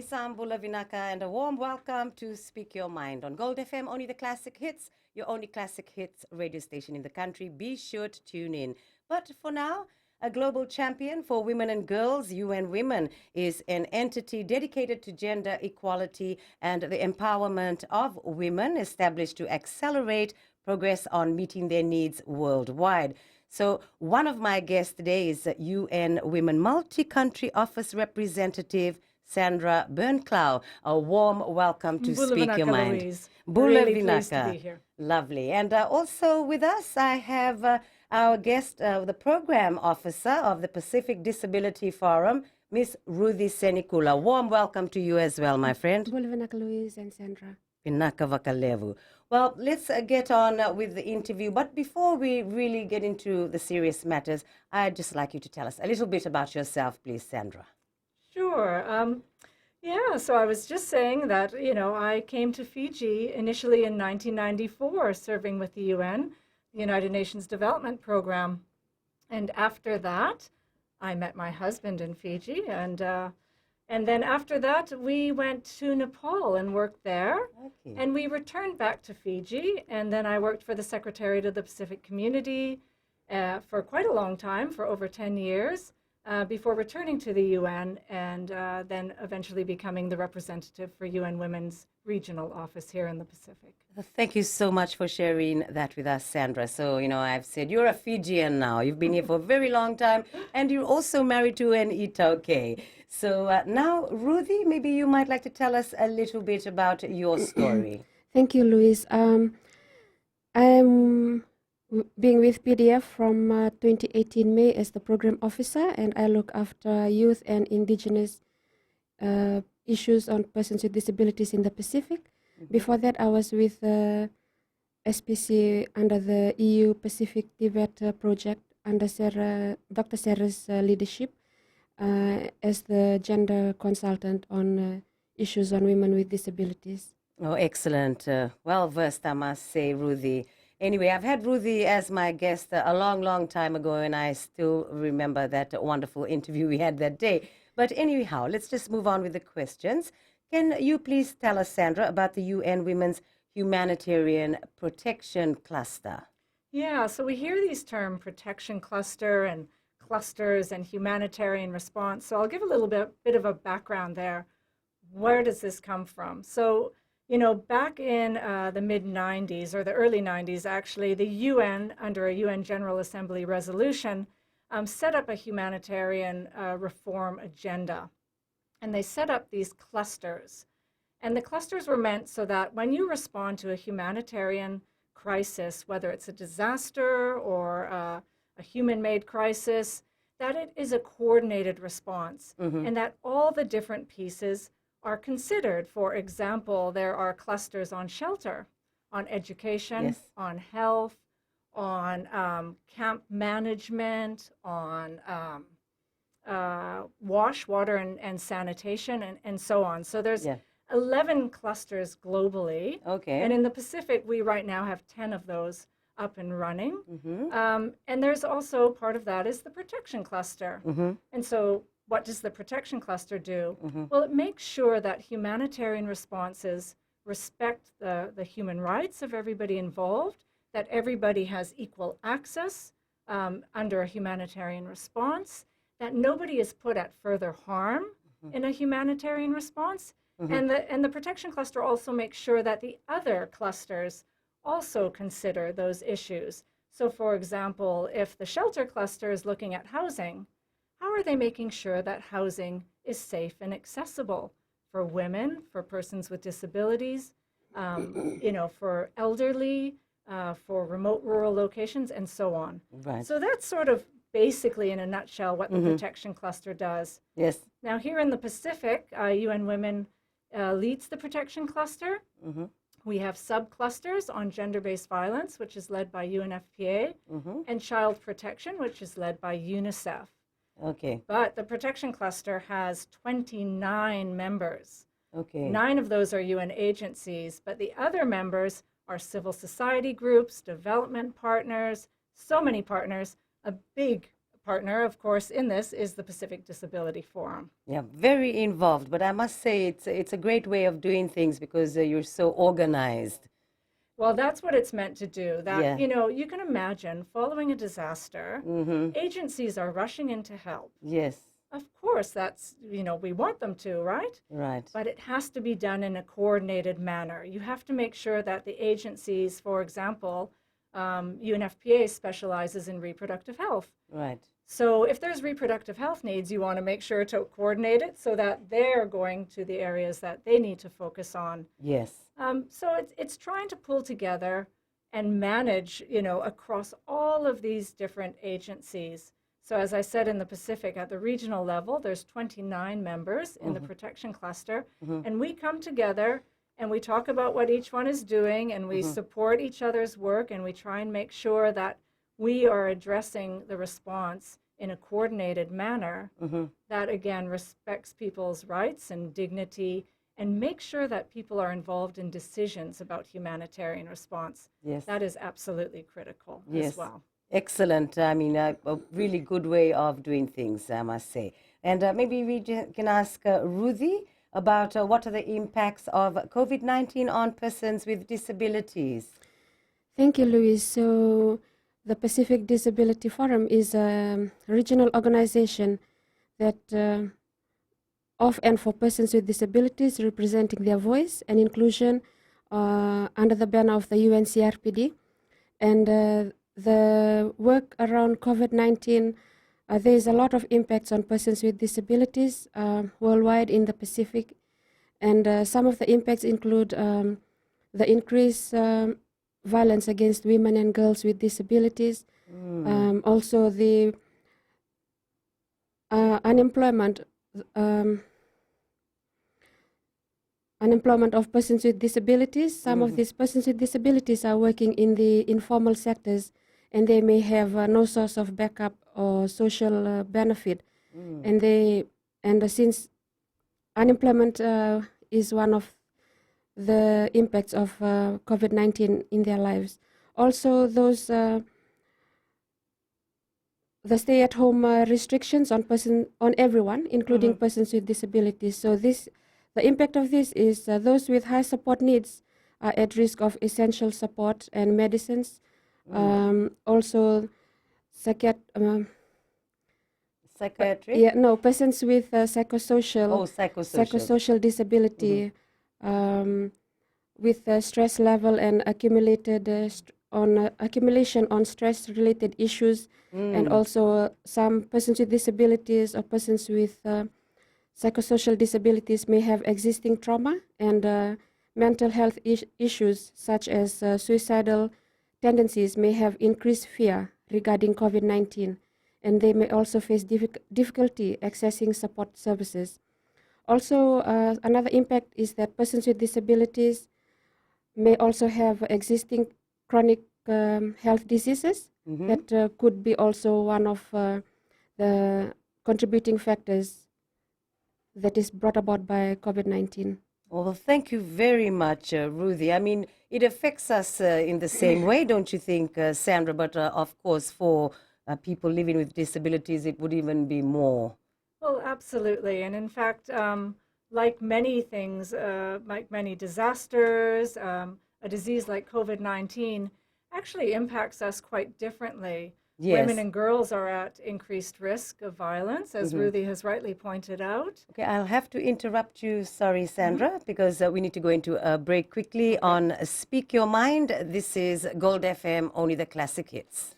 Isam Bulavinaka, and a warm welcome to Speak Your Mind on Gold FM, only the classic hits, your only classic hits radio station in the country. Be sure to tune in. But for now, a global champion for women and girls, UN Women, is an entity dedicated to gender equality and the empowerment of women, established to accelerate progress on meeting their needs worldwide. So one of my guests today is UN Women Multi-Country Office Representative Sandra Bernclau. A warm welcome to Speak Your Mind. Louise. Bula Really Vinaka. pleased to be here. Lovely. And also with us, I have our guest, the Program Officer of the Pacific Disability Forum, Miss Ruthie Senikula. Warm welcome to you as well, my friend. Bula Vinaka, Louise and Sandra. Pinaka Vakalevu. Well, let's get on with the interview. But before we really get into the serious matters, I'd just like you to tell us a little bit about yourself, please, Sandra. Sure. So I was just saying that, I came to Fiji initially in 1994, serving with the UN, the United Nations Development Program. And after that, I met my husband in Fiji. And then after that, we went to Nepal and worked there. Okay. And we returned back to Fiji. And then I worked for the Secretariat of the Pacific Community for quite a long time, for over 10 years, before returning to the UN and then eventually becoming the representative for UN Women's regional office here in the Pacific. Thank you so much for sharing that with us, Sandra. So, I've said you're a Fijian now. You've been here for a very long time, and you're also married to an Itoke. So now, Ruthie, maybe you might like to tell us a little bit about your story. Thank you, Louise. I'm being with PDF from 2018 May as the program officer, and I look after youth and indigenous issues on persons with disabilities in the Pacific. Before that, I was with SPC under the EU Pacific Tibet project under Dr. Sarah's leadership as the gender consultant on issues on women with disabilities. Oh, excellent. Well versed, I must say, Ruthie. Anyway, I've had Ruthie as my guest a long, long time ago, and I still remember that wonderful interview we had that day. But anyhow, let's just move on with the questions. Can you please tell us, Sandra, about the UN Women's Humanitarian Protection Cluster? Yeah, so we hear these terms, protection cluster and clusters and humanitarian response. So I'll give a little bit of a background there. Where does this come from? So, back in the mid-90s, or the early 90s, actually, the UN, under a UN General Assembly resolution, set up a humanitarian reform agenda. And they set up these clusters. And the clusters were meant so that when you respond to a humanitarian crisis, whether it's a disaster or a human-made crisis, that it is a coordinated response, and that all the different pieces are considered. For example, there are clusters on shelter, on education, Yes. on health, on camp management, on water and sanitation, and so on. So there's 11 clusters globally. Okay. And in the Pacific, we right now have 10 of those up and running. And there's also part of that is the protection cluster. And so what does the protection cluster do? Well, it makes sure that humanitarian responses respect the human rights of everybody involved, that everybody has equal access under a humanitarian response, that nobody is put at further harm in a humanitarian response. And the protection cluster also makes sure that the other clusters also consider those issues. So for example, if the shelter cluster is looking at housing, how are they making sure that housing is safe and accessible for women, for persons with disabilities, for elderly, for remote rural locations, and so on. Right. So that's sort of basically in a nutshell what the protection cluster does. Yes. Now here in the Pacific, UN Women leads the protection cluster. We have sub-clusters on gender-based violence, which is led by UNFPA, and child protection, which is led by UNICEF. Okay. But the protection cluster has 29 members. Okay. 9 of those are UN agencies, but the other members are civil society groups, development partners, so many partners, a big partner, of course, in this is the Pacific Disability Forum. Yeah, very involved, but I must say it's a great way of doing things because you're so organized. Well, that's what it's meant to do. That, Yeah. you know, you can imagine following a disaster, agencies are rushing in to help. Yes, Of course, that's, you know, we want them to, right? right. But it has to be done in a coordinated manner. You have to make sure that the agencies, for example, UNFPA specializes in reproductive health. Right. So if there's reproductive health needs, you want to make sure to coordinate it so that they're going to the areas that they need to focus on. Yes. So it's trying to pull together and manage, you know, across all of these different agencies. So as I said, in the Pacific, at the regional level, there's 29 members in the protection cluster, and we come together and we talk about what each one is doing, and we support each other's work, and we try and make sure that we are addressing the response in a coordinated manner that, again, respects people's rights and dignity and makes sure that people are involved in decisions about humanitarian response. Yes. That is absolutely critical Yes. as well. Excellent. I mean, a really good way of doing things, I must say. And maybe we can ask Ruthie about what are the impacts of COVID-19 on persons with disabilities. Thank you, Louise. So the Pacific Disability Forum is a regional organization that of and for persons with disabilities, representing their voice and inclusion under the banner of the UNCRPD. And the work around COVID-19, there is a lot of impacts on persons with disabilities worldwide in the Pacific. And some of the impacts include the increased violence against women and girls with disabilities, also the unemployment of persons with disabilities. Some of these persons with disabilities are working in the informal sectors, and they may have no source of backup or social benefit. And since unemployment is one of the impacts of COVID-19 in their lives, also those the stay-at-home restrictions on everyone, including persons with disabilities. So the impact of this is those with high support needs are at risk of essential support and medicines. Also, Psychiatric? persons with psychosocial psychosocial disability, with stress level and accumulation on stress-related issues, and also some persons with disabilities or persons with psychosocial disabilities may have existing trauma and mental health issues such as suicidal tendencies, may have increased fear regarding COVID-19, and they may also face difficulty accessing support services. Also, another impact is that persons with disabilities may also have existing chronic health diseases that could be also one of the contributing factors that is brought about by COVID-19. Well, thank you very much, Ruthie. I mean, it affects us in the same way, don't you think, Sandra? But of course, for people living with disabilities, it would even be more. Well, absolutely. And in fact, like many things, like many disasters, a disease like COVID-19 actually impacts us quite differently. Yes. Women and girls are at increased risk of violence, as Ruthie has rightly pointed out. Okay, I'll have to interrupt you, sorry, Sandra, because we need to go into a break quickly on Speak Your Mind. This is Gold FM, only the classic hits.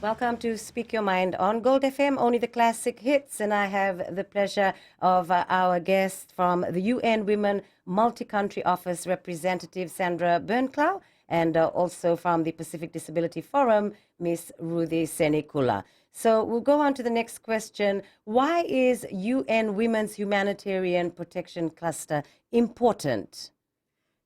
Welcome to Speak Your Mind on Gold FM, only the classic hits. And I have the pleasure of our guest from the UN Women Multi-Country Office representative, Sandra Bernclau, and also from the Pacific Disability Forum, Miss Ruthie Senikula. So we'll go on to the next question. Why is UN Women's Humanitarian Protection Cluster important?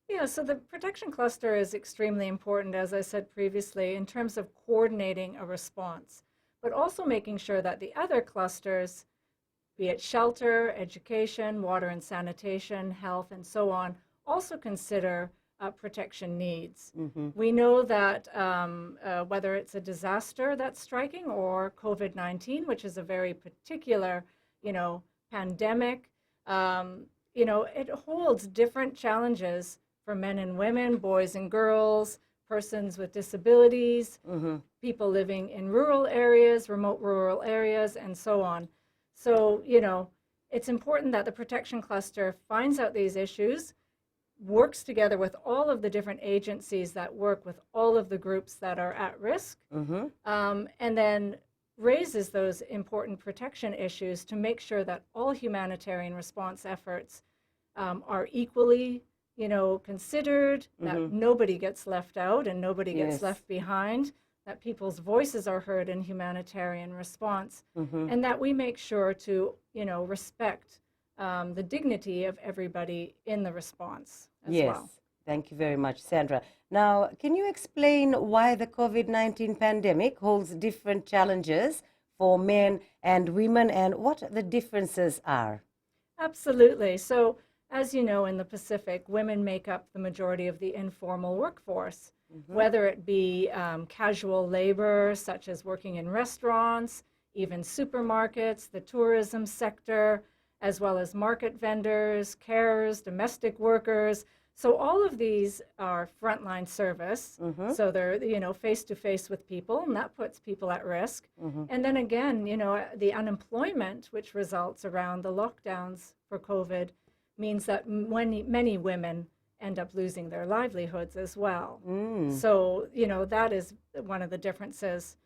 Yeah, so the protection cluster is extremely important, as I said previously, in terms of coordinating a response, but also making sure that the other clusters, be it shelter, education, water and sanitation, health, and so on, also consider protection needs. We know that whether it's a disaster that's striking or COVID-19, which is a very particular, pandemic, it holds different challenges for men and women, boys and girls, persons with disabilities, people living in rural areas, remote rural areas, and so on. So, it's important that the protection cluster finds out these issues, works together with all of the different agencies that work with all of the groups that are at risk, and then raises those important protection issues to make sure that all humanitarian response efforts are equally, considered, that nobody gets left out and nobody gets left behind, that people's voices are heard in humanitarian response, and that we make sure to, respect the dignity of everybody in the response as well. Thank you very much, Sandra. Now, can you explain why the COVID-19 pandemic holds different challenges for men and women and what the differences are? Absolutely. So, as you know, in the Pacific, women make up the majority of the informal workforce, whether it be casual labor, such as working in restaurants, even supermarkets, the tourism sector, as well as market vendors, carers, domestic workers. So all of these are frontline service. So they're, face to face with people, and that puts people at risk. And then again, the unemployment which results around the lockdowns for COVID means that many women end up losing their livelihoods as well. So, that is one of the differences.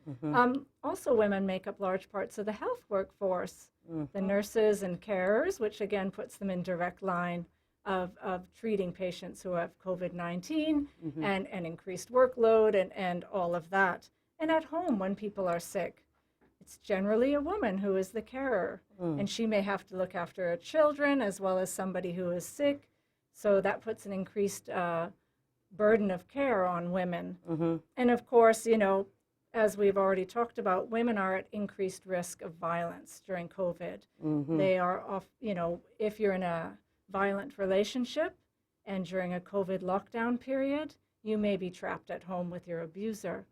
Also, women make up large parts of the health workforce, the nurses and carers, which again puts them in direct line of treating patients who have COVID-19 and increased workload and all of that. And at home, when people are sick, it's generally a woman who is the carer, and she may have to look after her children as well as somebody who is sick. So that puts an increased burden of care on women. And of course, as we've already talked about, women are at increased risk of violence during COVID. They are if you're in a violent relationship and during a COVID lockdown period, you may be trapped at home with your abuser,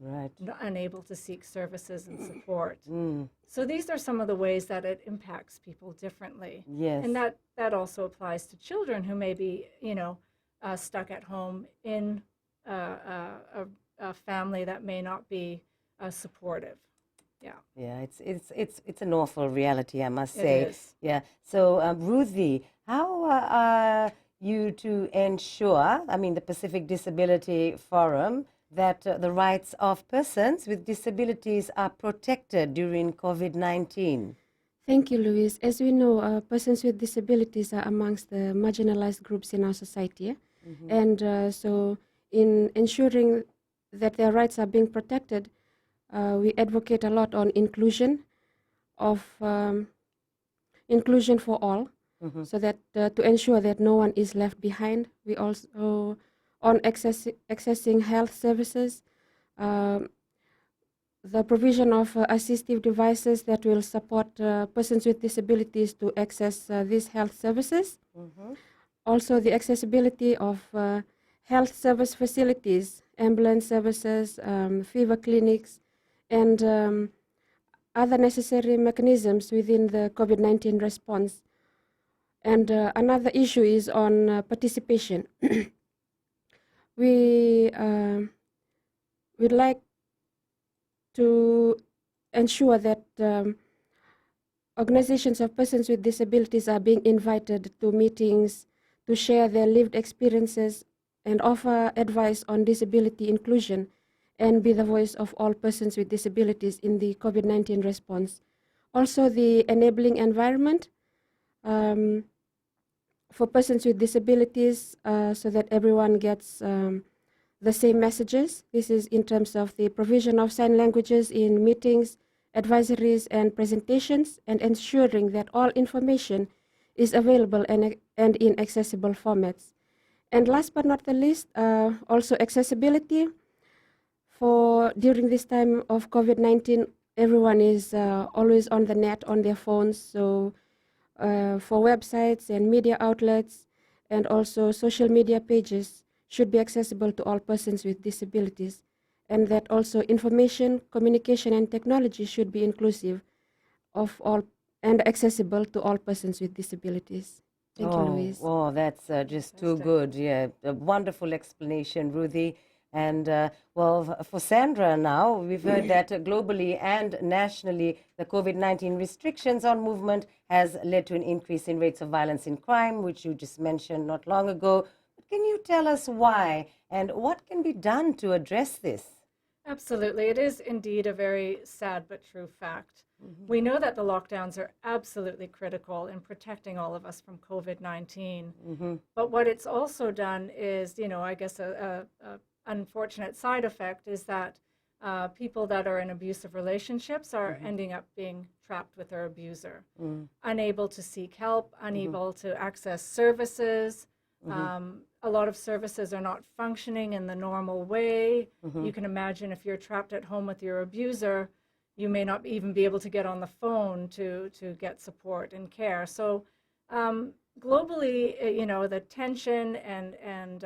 unable to seek services and support. So these are some of the ways that it impacts people differently. And that also applies to children who may be, stuck at home in a family that may not be supportive. It's an awful reality, I must say. It is. So Ruthie, how are you to ensure, the Pacific Disability Forum, that the rights of persons with disabilities are protected during COVID-19? Thank you, Louise. As we know, persons with disabilities are amongst the marginalized groups in our society. And so in ensuring that their rights are being protected, we advocate a lot on inclusion for all, so that to ensure that no one is left behind. We also on accessing health services, the provision of assistive devices that will support persons with disabilities to access these health services. Also the accessibility of health service facilities, ambulance services, fever clinics, and other necessary mechanisms within the COVID-19 response. And another issue is on participation. We'd like to ensure that organizations of persons with disabilities are being invited to meetings to share their lived experiences and offer advice on disability inclusion and be the voice of all persons with disabilities in the COVID-19 response. Also, the enabling environment for persons with disabilities so that everyone gets the same messages. This is in terms of the provision of sign languages in meetings, advisories, and presentations, and ensuring that all information is available and in accessible formats. And last but not the least, also accessibility. For during this time of COVID-19, everyone is always on the net, on their phones. So for websites and media outlets and also social media pages should be accessible to all persons with disabilities. And that also information, communication, and technology should be inclusive of all and accessible to all persons with disabilities. Thank you, Louise. Oh, that's just too good. Yeah, a wonderful explanation, Ruthie. And well, for Sandra now, we've heard that globally and nationally, the COVID-19 restrictions on movement has led to an increase in rates of violence and crime, which you just mentioned not long ago. But can you tell us why and what can be done to address this? Absolutely. It is indeed a very sad but true fact. We know that the lockdowns are absolutely critical in protecting all of us from COVID-19. But what it's also done is, I guess a unfortunate side effect is that people that are in abusive relationships are ending up being trapped with their abuser, unable to seek help, unable to access services. A lot of services are not functioning in the normal way. You can imagine if you're trapped at home with your abuser, you may not even be able to get on the phone to get support and care. So globally, the tension and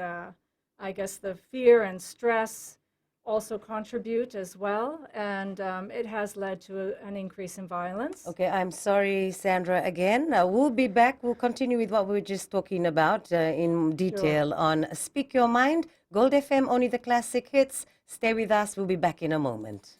I guess the fear and stress also contribute as well, and it has led to an increase in violence. Okay, I'm sorry, Sandra, again. We'll be back. We'll continue with what we were just talking about in detail on Speak Your Mind, Gold FM, only the classic hits. Stay with us. We'll be back in a moment.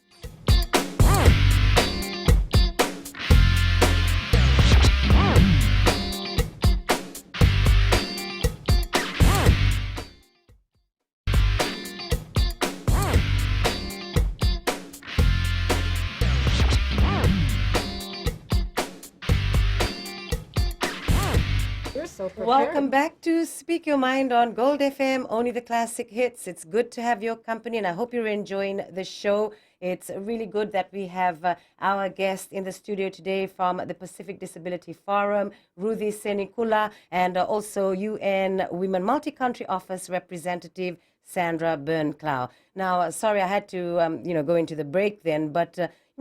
Welcome back to Speak Your Mind on Gold FM, only the classic hits. It's good to have your company, and I hope you're enjoying the show. It's really good that we have our guest in the studio today from the Pacific Disability Forum, Ruthie Senikula, and also UN Women Multi-Country Office Representative Sandra Bernclau. Now, sorry, I had to, go into the break then, but,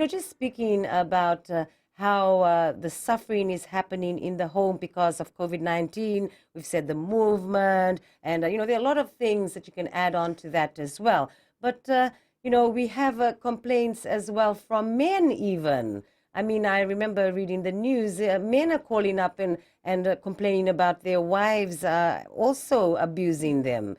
just speaking about how the suffering is happening in the home because of COVID-19. We've said the movement, and, there are a lot of things that you can add on to that as well. But, we have complaints as well from men even. I mean, I remember reading the news, men are calling up and complaining about their wives also abusing them.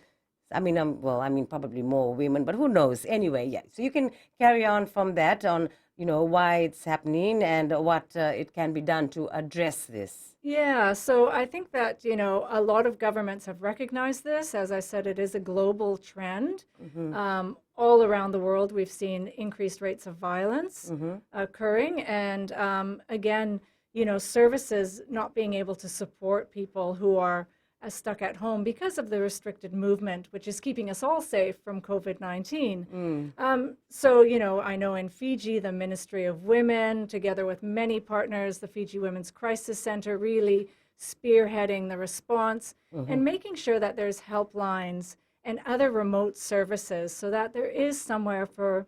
I mean, probably more women, but who knows? Anyway, yeah. So you can carry on from that on, why it's happening and what it can be done to address this. Yeah, so I think that, a lot of governments have recognized this. As I said, it is a global trend. All around the world, we've seen increased rates of violence occurring. And again, services not being able to support people who are stuck at home because of the restricted movement, which is keeping us all safe from COVID-19. So, I know in Fiji, the Ministry of Women, together with many partners, the Fiji Women's Crisis Center, really spearheading the response and making sure that there's helplines and other remote services so that there is somewhere for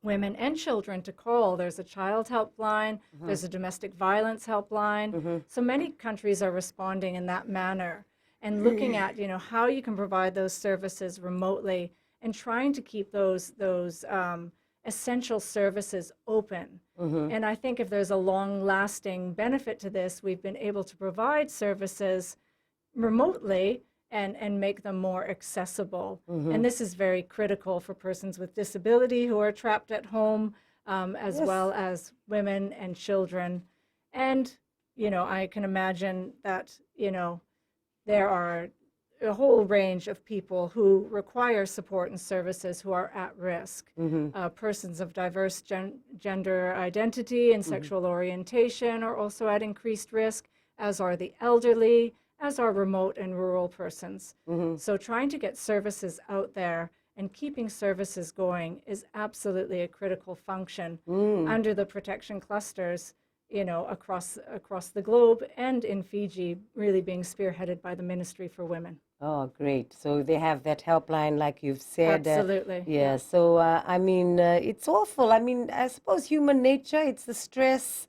women and children to call. There's a child helpline, there's a domestic violence helpline. So many countries are responding in that manner and looking at, how you can provide those services remotely and trying to keep those essential services open. And I think if there's a long-lasting benefit to this, we've been able to provide services remotely and make them more accessible. And this is very critical for persons with disability who are trapped at home, as well as women and children. And, I can imagine that, there are a whole range of people who require support and services who are at risk. Persons of diverse gender identity and sexual orientation are also at increased risk, as are the elderly, as are remote and rural persons. So trying to get services out there and keeping services going is absolutely a critical function. Under the protection clusters, across the globe, and in Fiji, really being spearheaded by the Ministry for Women. Oh, great. So they have that helpline, like you've said. Absolutely. Yeah. So, I mean, it's awful. I mean, I suppose human nature, it's the stress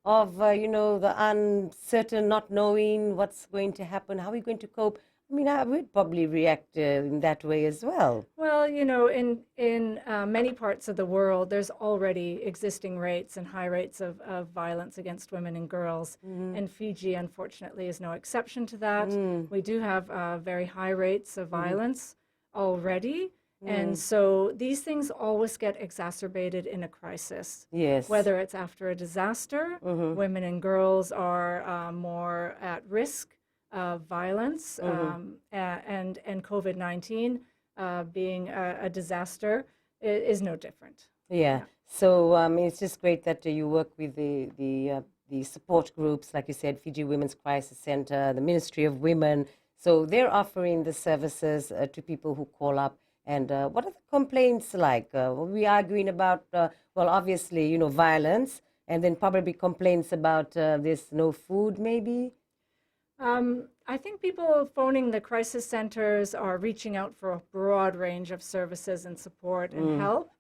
of, the uncertain, not knowing what's going to happen, how are we going to cope. I mean, I would probably react in that way as well. Well, in many parts of the world, there's already existing rates and high rates of violence against women and girls. And Fiji, unfortunately, is no exception to that. We do have very high rates of violence already. And so these things always get exacerbated in a crisis. Yes. Whether it's after a disaster, women and girls are more at risk of violence, and COVID-19 being a disaster is no different. Yeah. So it's just great that you work with the support groups, like you said, Fiji Women's Crisis Center, the Ministry of Women. So they're offering the services to people who call up. And what are the complaints like? We're arguing about, obviously, violence, and then probably complaints about this no food, maybe. I think people phoning the crisis centers are reaching out for a broad range of services and support and help.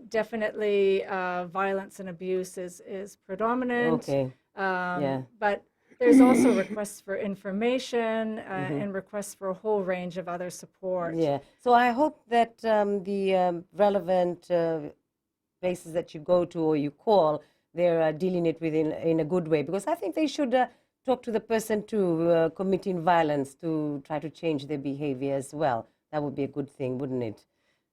Definitely violence and abuse is predominant. Okay. But there's also requests for information and requests for a whole range of other support. Yeah. So I hope that the relevant places that you go to or you call, they're dealing it with in a good way, because I think they should talk to the person committing violence to try to change their behavior as well. That would be a good thing, wouldn't it?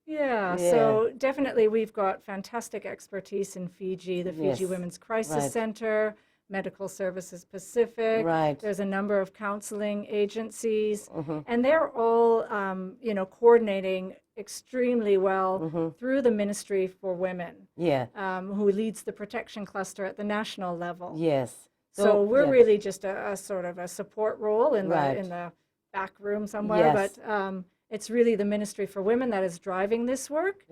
Yeah, so definitely we've got fantastic expertise in Fiji, the Fiji Women's Crisis Center, Medical Services Pacific. Right. There's a number of counseling agencies, and they're all, coordinating extremely well through the Ministry for Women, who leads the protection cluster at the national level. Yes. So we're really just a sort of a support role in the back room somewhere, but it's really the Ministry for Women that is driving this work,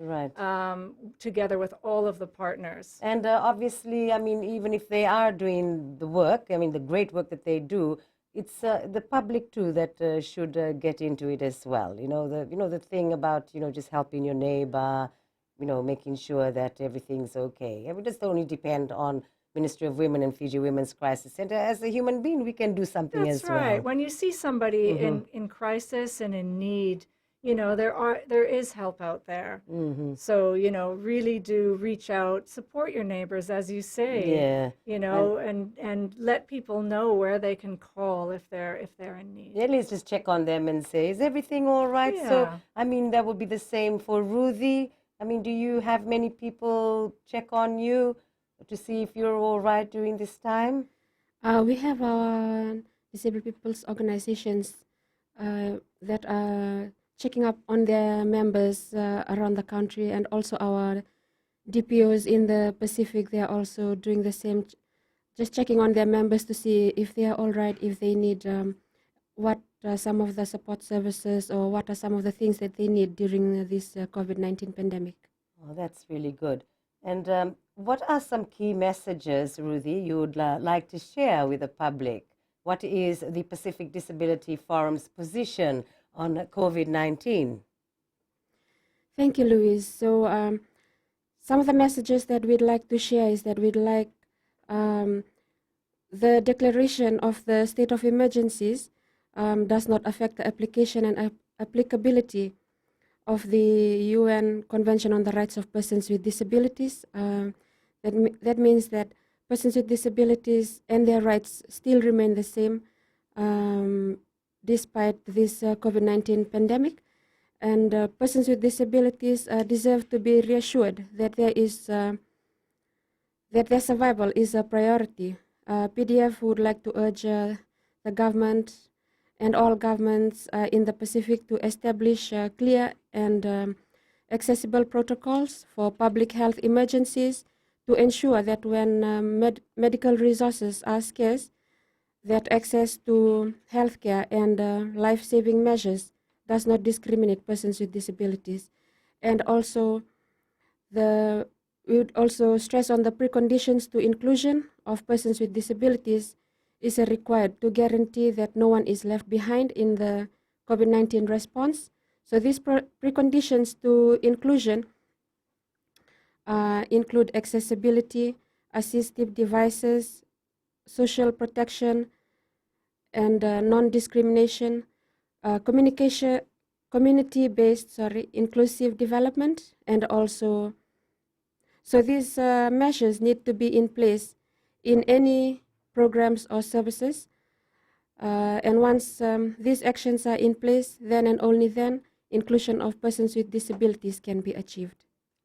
together with all of the partners. And obviously, I mean, even if they are doing the work, I mean, the great work that they do, it's the public too that should get into it as well. The thing about just helping your neighbor, making sure that everything's okay. And we just only depend on Ministry of Women and Fiji Women's Crisis Center. As a human being, we can do something as well. That's right. When you see somebody in crisis and in need, there is help out there. So, really do reach out, support your neighbors, as you say. And let people know where they can call if they're in need. At least just check on them and say, is everything all right? Yeah. So, I mean, that would be the same for Ruthie. I mean, do you have many people check on you to see if you're all right during this time? We have our disabled people's organizations that are checking up on their members around the country, and also our DPOs in the Pacific. They are also doing the same, just checking on their members to see if they are all right, if they need what are some of the support services, or what are some of the things that they need during this COVID-19 pandemic. Oh, that's really good. And what are some key messages, Ruthie, you would like to share with the public? What is the Pacific Disability Forum's position on COVID-19? Thank you, Louise. So some of the messages that we'd like to share is that we'd like the declaration of the state of emergencies does not affect the application and applicability of the UN Convention on the Rights of Persons with Disabilities. That means that persons with disabilities and their rights still remain the same despite this COVID-19 pandemic. And persons with disabilities deserve to be reassured that that their survival is a priority. PDF would like to urge the government and all governments in the Pacific to establish clear and accessible protocols for public health emergencies to ensure that when medical resources are scarce, that access to healthcare and life-saving measures does not discriminate persons with disabilities. And also, we would also stress on the preconditions to inclusion of persons with disabilities is required to guarantee that no one is left behind in the COVID-19 response. So these preconditions to inclusion include accessibility, assistive devices, social protection, and non-discrimination, community-based, inclusive development, and also, so these measures need to be in place in any programs or services. And once these actions are in place, then and only then, inclusion of persons with disabilities can be achieved.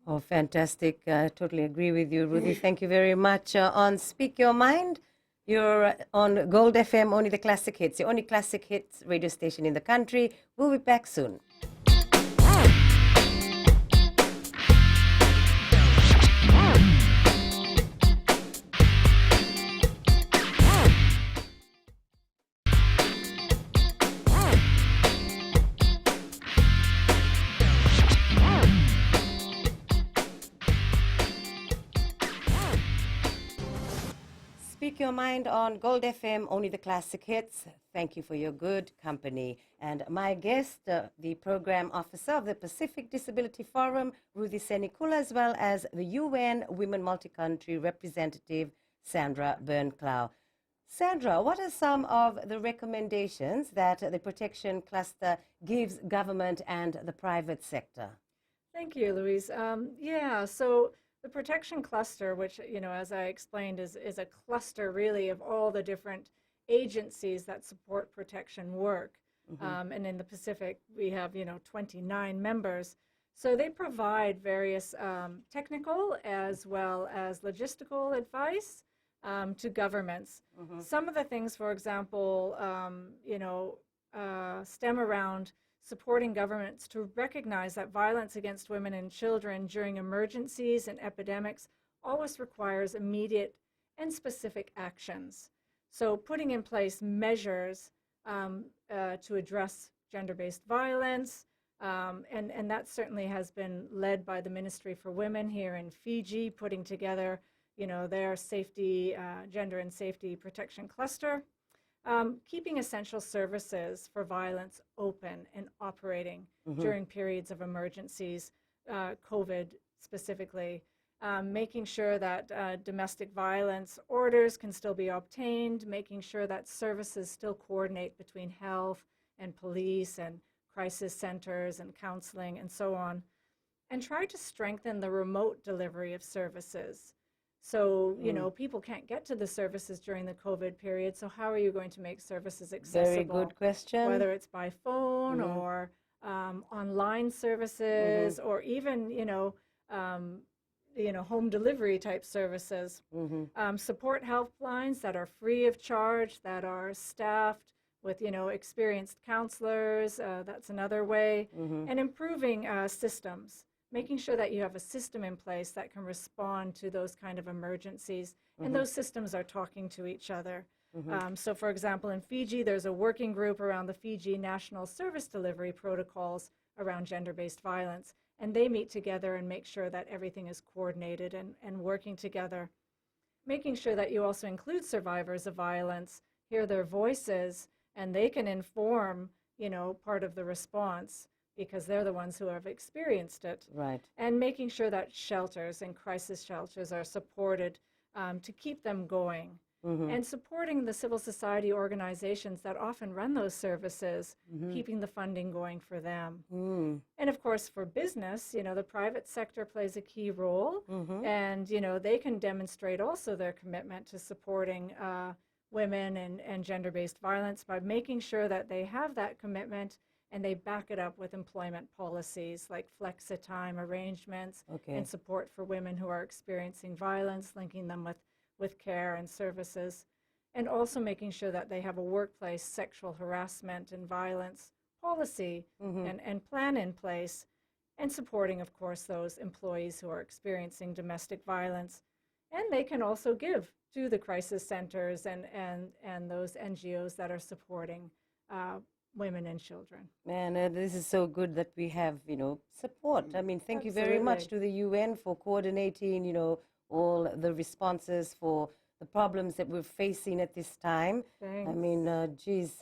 Oh, fantastic. I totally agree with you, Ruthie. Thank you very much. On Speak Your Mind, you're on Gold FM, only the classic hits, the only classic hits radio station in the country. We'll be back soon. Speak Your Mind on Gold FM, only the classic hits. Thank you for your good company. And my guest, the program officer of the Pacific Disability Forum, Ruthie Senikula, as well as the UN Women Multi-Country Representative, Sandra Bernclau. Sandra, what are some of the recommendations that the protection cluster gives government and the private sector? Thank you, Louise. So the protection cluster, which, as I explained, is a cluster really of all the different agencies that support protection work. And in the Pacific, we have, 29 members. So they provide various technical as well as logistical advice to governments. Some of the things, for example, stem around supporting governments to recognize that violence against women and children during emergencies and epidemics always requires immediate and specific actions. So putting in place measures to address gender-based violence, and that certainly has been led by the Ministry for Women here in Fiji, putting together, their safety, gender and safety protection cluster. Keeping essential services for violence open and operating during periods of emergencies, COVID specifically, making sure that domestic violence orders can still be obtained, making sure that services still coordinate between health and police and crisis centers and counseling and so on, and try to strengthen the remote delivery of services. So, people can't get to the services during the COVID period, so how are you going to make services accessible? Very good question. Whether it's by phone or online services or even, home delivery type services. Support helplines that are free of charge, that are staffed with, experienced counselors, that's another way, and improving systems. Making sure that you have a system in place that can respond to those kind of emergencies, and those systems are talking to each other. So, for example, in Fiji, there's a working group around the Fiji National Service Delivery Protocols around gender-based violence, and they meet together and make sure that everything is coordinated and working together. Making sure that you also include survivors of violence, hear their voices, and they can inform, part of the response, because they're the ones who have experienced it. Right. And making sure that shelters and crisis shelters are supported to keep them going. And supporting the civil society organizations that often run those services, keeping the funding going for them. And of course, for business, the private sector plays a key role. And, they can demonstrate also their commitment to supporting women and gender-based violence by making sure that they have that commitment and they back it up with employment policies like flexi-time arrangements and support for women who are experiencing violence, linking them with care and services, and also making sure that they have a workplace sexual harassment and violence policy and plan in place, and supporting, of course, those employees who are experiencing domestic violence. And they can also give to the crisis centers and those NGOs that are supporting women and children. Man, this is so good that we have, support. I mean, thank you very much to the UN for coordinating, all the responses for the problems that we're facing at this time. Thanks. I mean, geez,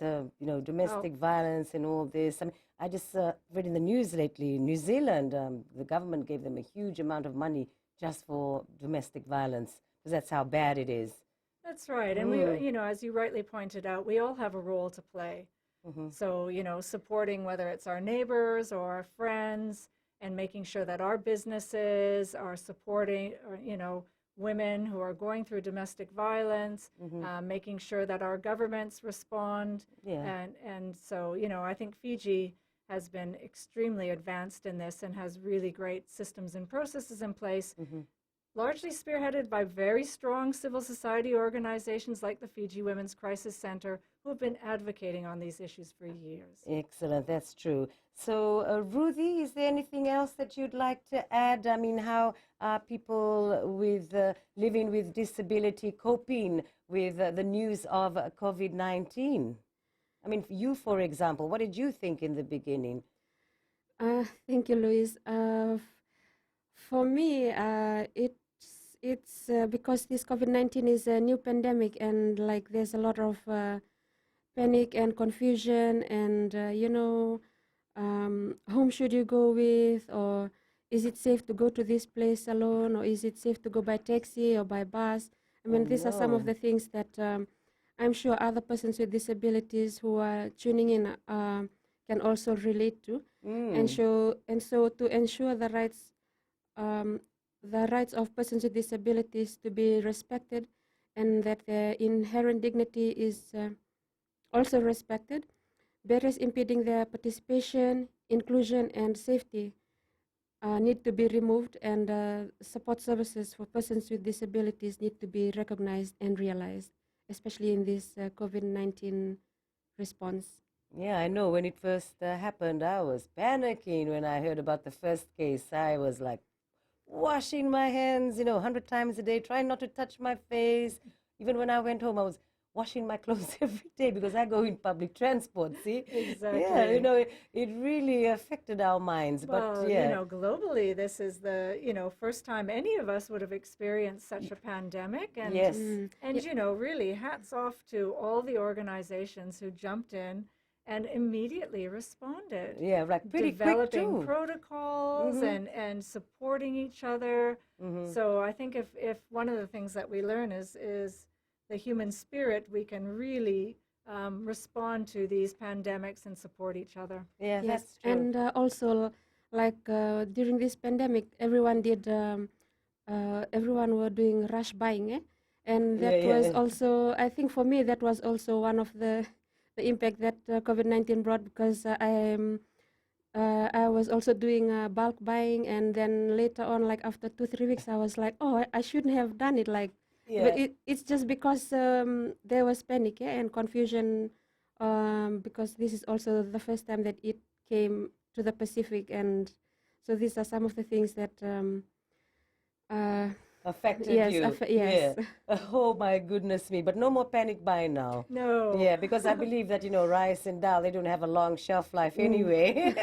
domestic violence and all this. I mean, I just read in the news lately, New Zealand, the government gave them a huge amount of money just for domestic violence, because that's how bad it is. That's right. And we, as you rightly pointed out, we all have a role to play. So, supporting whether it's our neighbors or our friends, and making sure that our businesses are supporting, women who are going through domestic violence, making sure that our governments respond. Yeah. And so, I think Fiji has been extremely advanced in this and has really great systems and processes in place, largely spearheaded by very strong civil society organizations like the Fiji Women's Crisis Center, who have been advocating on these issues for years. Excellent, that's true. So, Ruthie, is there anything else that you'd like to add? I mean, how are people with living with disability coping with the news of COVID-19? I mean, you, for example, what did you think in the beginning? Thank you, Louise. For me, it's because this COVID-19 is a new pandemic, and like there's a lot of panic and confusion, and whom should you go with, or is it safe to go to this place alone, or is it safe to go by taxi or by bus? I mean, these are some of the things that I'm sure other persons with disabilities who are tuning in can also relate to, and so to ensure the rights of persons with disabilities to be respected, and that their inherent dignity is also respected. Barriers impeding their participation, inclusion, and safety need to be removed, and support services for persons with disabilities need to be recognized and realized, especially in this COVID-19 response. Yeah, I know when it first happened, I was panicking when I heard about the first case. I was like washing my hands, 100 times a day, trying not to touch my face. Even when I went home, I was washing my clothes every day because I go in public transport, see? Exactly. Yeah, it really affected our minds. Well, but yeah. Globally, this is the, first time any of us would have experienced such a pandemic. And, Yes. And, really hats off to all the organizations who jumped in and immediately responded. Yeah, like pretty quick too. Developing protocols and supporting each other. So I think if one of the things that we learn is the human spirit, we can really respond to these pandemics and support each other. Yeah, Yes, that's true. and also like during this pandemic, everyone were doing rush buying, and that was also, I think for me, that was also one of the impact that COVID-19 brought, because I was also doing bulk buying, and then later on, like after 2-3 weeks, I was like, oh, I shouldn't have done it, like. But it's just because there was panic and confusion, because this is also the first time that it came to the Pacific, and so these are some of the things that affected yes, you. yes. Yeah. Oh my goodness me! But no more panic buying now. No. Yeah, because I believe that rice and dal, they don't have a long shelf life anyway.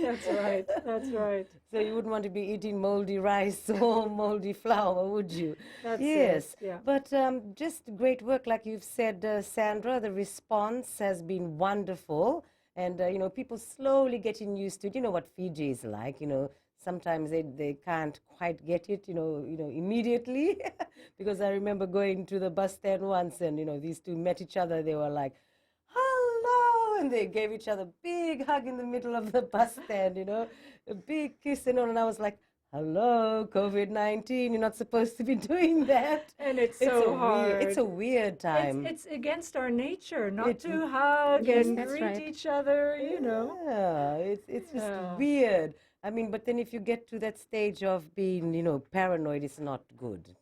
That's right. That's right. So you wouldn't want to be eating moldy rice or moldy flour, would you? That's yes. it. Yeah. But just great work, like you've said, Sandra. The response has been wonderful, and people slowly getting used to it. You know what Fiji is like. Sometimes they can't quite get it, immediately. Because I remember going to the bus stand once, and these two met each other. They were like, hello, and they gave each other a big hug in the middle of the bus stand, a big kiss and all. And I was like, hello, COVID-19, you're not supposed to be doing that. And it's so hard. It's a weird time. It's against our nature not to hug and greet each other, Yeah, it's just weird. I mean, but then if you get to that stage of being, paranoid, it's not good.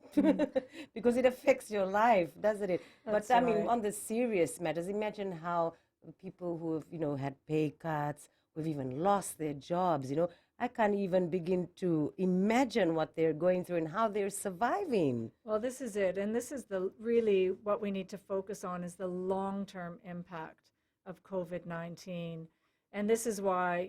Because it affects your life, doesn't it? That's I mean, right. on the serious matters, imagine how people who have, had pay cuts, who've even lost their jobs, I can't even begin to imagine what they're going through and how they're surviving. Well, this is it. And this is really what we need to focus on, is the long-term impact of COVID-19. And this is why,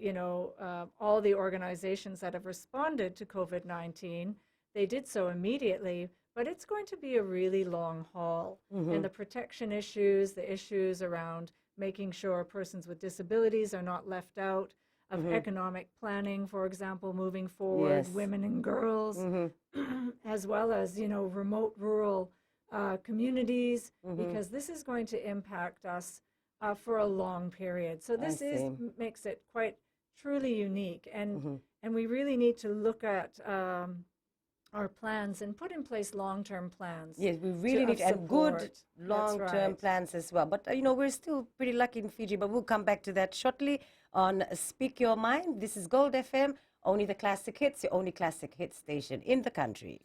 all the organizations that have responded to COVID-19, they did so immediately, but it's going to be a really long haul. And the protection issues, the issues around making sure persons with disabilities are not left out of economic planning, for example, moving forward, Yes. women and girls, as well as, remote rural communities, because this is going to impact us for a long period. So this makes it quite truly unique. And we really need to look at our plans and put in place long-term plans. Yes, we really need and good long-term plans as well. But we're still pretty lucky in Fiji, but we'll come back to that shortly on Speak Your Mind. This is Gold FM, only the classic hits, your only classic hit station in the country.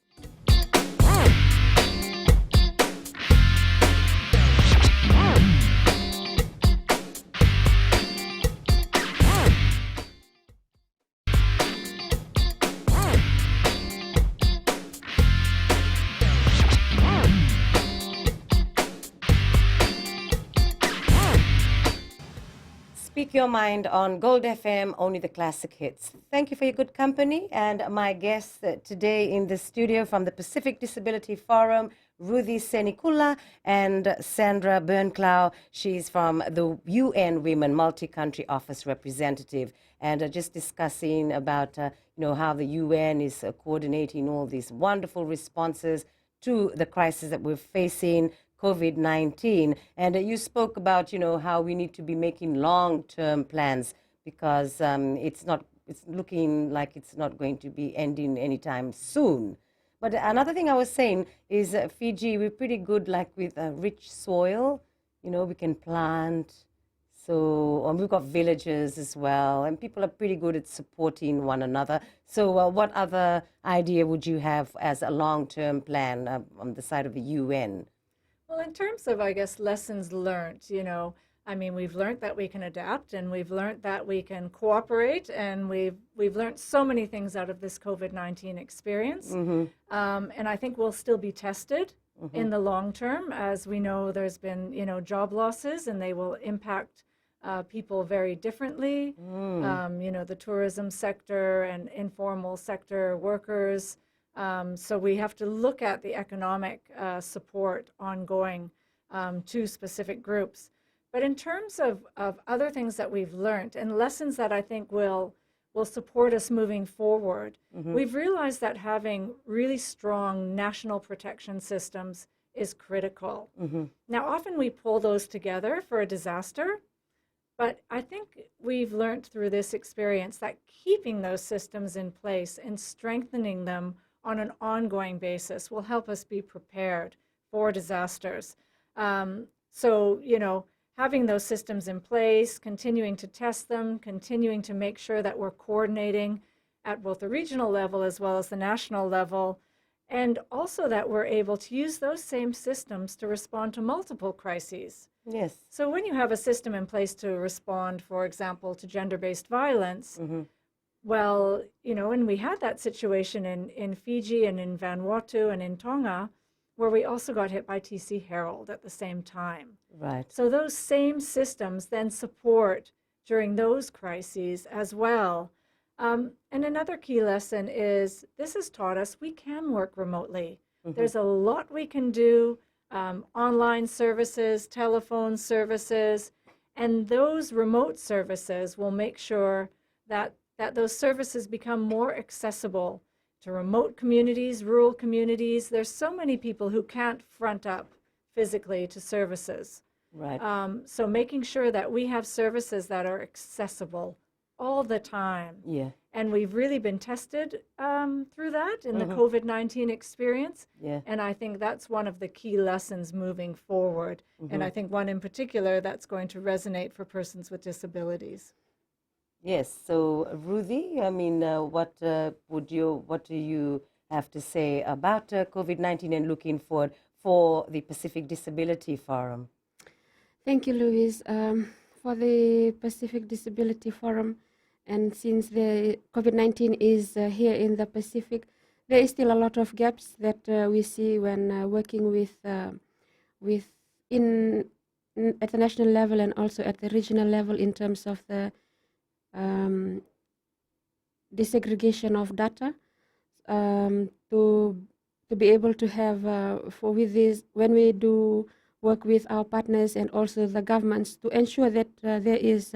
Speak Your Mind on Gold FM, only the classic hits. Thank you for your good company. And my guests today in the studio from the Pacific Disability Forum, Ruthie Senikula and Sandra Bernclau. She's from the UN Women Multi-Country Office Representative. And just discussing about, how the UN is coordinating all these wonderful responses to the crisis that we're facing, COVID-19. And you spoke about, how we need to be making long-term plans because it's looking like it's not going to be ending anytime soon. But another thing I was saying is Fiji, we're pretty good like with rich soil, we can plant. So we've got villages as well, and people are pretty good at supporting one another. So what other idea would you have as a long-term plan on the side of the UN? Well, in terms of, I guess, lessons learned, we've learned that we can adapt, and we've learned that we can cooperate, and we've learned so many things out of this COVID-19 experience. And I think we'll still be tested in the long term, as we know there's been, job losses, and they will impact people very differently. The tourism sector and informal sector workers. So we have to look at the economic support ongoing to specific groups. But in terms of other things that we've learned and lessons that I think will support us moving forward, we've realized that having really strong national protection systems is critical. Now, often we pull those together for a disaster, but I think we've learned through this experience that keeping those systems in place and strengthening them on an ongoing basis will help us be prepared for disasters. Having those systems in place, continuing to test them, continuing to make sure that we're coordinating at both the regional level as well as the national level, and also that we're able to use those same systems to respond to multiple crises. Yes. So when you have a system in place to respond, for example, to gender-based violence, well, and we had that situation in Fiji and in Vanuatu and in Tonga, where we also got hit by TC Herald at the same time. Right. So those same systems then support during those crises as well. And another key lesson is this has taught us we can work remotely. There's a lot we can do, online services, telephone services, and those remote services will make sure that those services become more accessible to remote communities, rural communities. There's so many people who can't front up physically to services. Right. So making sure that we have services that are accessible all the time. Yeah. And we've really been tested through that in the COVID-19 experience. Yeah. And I think that's one of the key lessons moving forward. And I think one in particular that's going to resonate for persons with disabilities. Yes. So, Ruthie, what do you have to say about COVID-19 and looking forward for the Pacific Disability Forum? Thank you, Louise. For the Pacific Disability Forum, and since the COVID-19 is here in the Pacific, there is still a lot of gaps that we see when working at the national level and also at the regional level in terms of the disaggregation of data. to be able to have for with this when we do work with our partners and also the governments to ensure that there is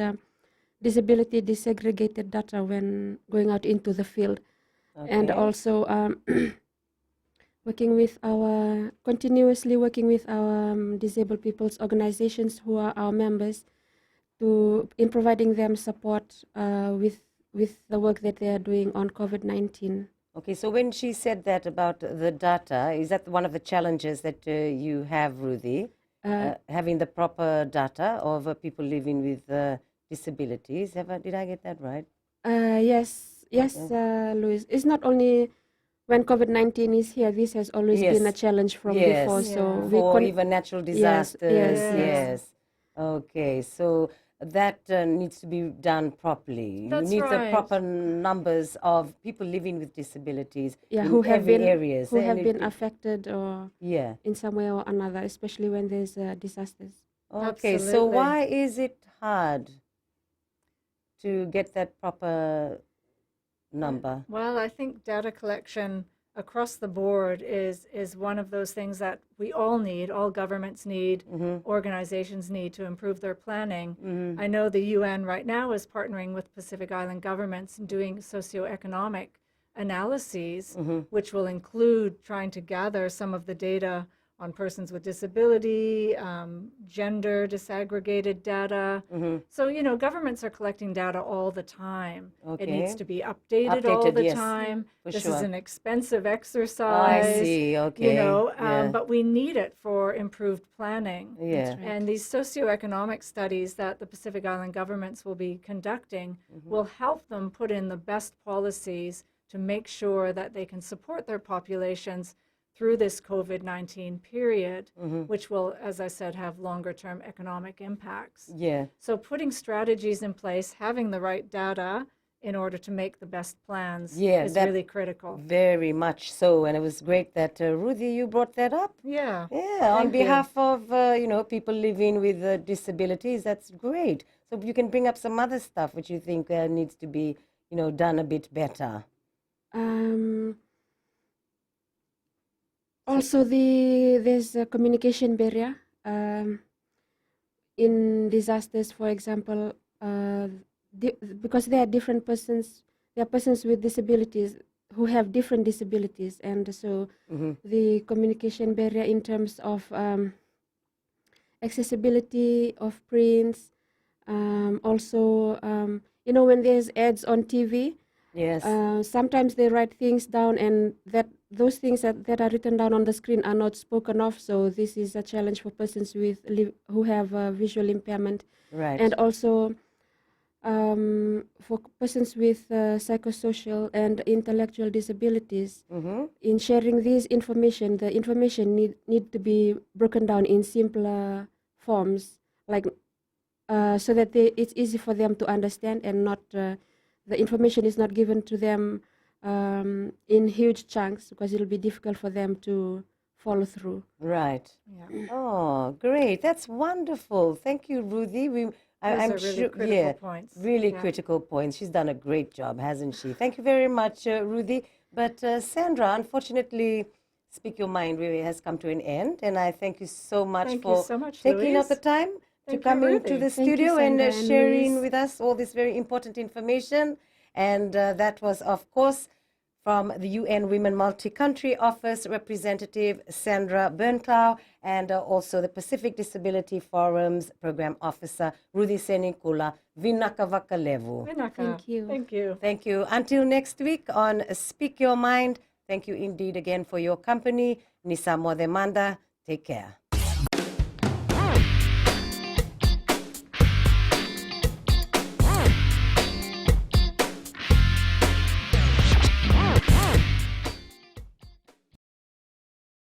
disability disaggregated data when going out into the field, and Okay. also continuously working with our disabled people's organizations who are our members in providing them support with the work that they are doing on COVID-19. Okay, so when she said that about the data, is that one of the challenges that you have, Ruthie? Having the proper data of people living with disabilities. Did I get that right? Yes, Louise. It's not only when COVID-19 is here. This has always been a challenge from Yes. before. So For even natural disasters. yes. Okay, so that needs to be done properly. That's you need the right. proper numbers of people living with disabilities in who have every been areas. who have been affected or Yeah. in some way or another, especially when there's disasters. Okay, so Absolutely. why is it hard to get that proper number? Well, I think data collection across the board is one of those things that we all need, all governments need, organizations need to improve their planning. I know the UN right now is partnering with Pacific Island governments and doing socioeconomic analyses, which will include trying to gather some of the data on persons with disability, gender disaggregated data. So, governments are collecting data all the time. Okay. It needs to be updated all the Yes, time. for This sure. is an expensive exercise. I see, okay. But we need it for improved planning. Yeah. right. And these socioeconomic studies that the Pacific Island governments will be conducting will help them put in the best policies to make sure that they can support their populations through this COVID-19 period, which will, as I said, have longer-term economic impacts. Yeah. So putting strategies in place, having the right data in order to make the best plans is really critical. Very much so, and it was great that Ruthie, you brought that up. Yeah. Yeah, on Thank you. behalf of people living with disabilities, that's great. So you can bring up some other stuff which you think needs to be done a bit better. Also, there's a communication barrier in disasters, for example, because there are different persons. There are persons with disabilities who have different disabilities, and so the communication barrier in terms of accessibility of prints. Also, when there's ads on TV. Yes. Sometimes they write things down, and those things that are written down on the screen are not spoken of. So this is a challenge for persons who have visual impairment, Right. and also for persons with psychosocial and intellectual disabilities. In sharing this information, the information need to be broken down in simpler forms, like so that it's easy for them to understand, and not the information is not given to them in huge chunks, because it'll be difficult for them to follow through. Right. Yeah. Oh, great. That's wonderful. Thank you, Ruthie. I'm Those are really sure, critical points. really Yeah. critical points. She's done a great job, hasn't she? Thank you very much, Ruthie. But Sandra, unfortunately, Speak Your Mind really has come to an end, and I thank you so much Thank for you so much, taking out Louise. the time to Thank you, come into Ruthie. the Thank you, studio and Sandra and sharing Louise. with us all this very important information. And that was, of course, from the UN Women Multi-Country Office Representative Sandra Bernclau, and also the Pacific Disability Forum's Program Officer Ruthie Seninkula Vinakavakalevu. Vinaka. Thank you. Thank you. Thank you. Until next week on Speak Your Mind, thank you indeed again for your company. Nisamo Demanda. Take care.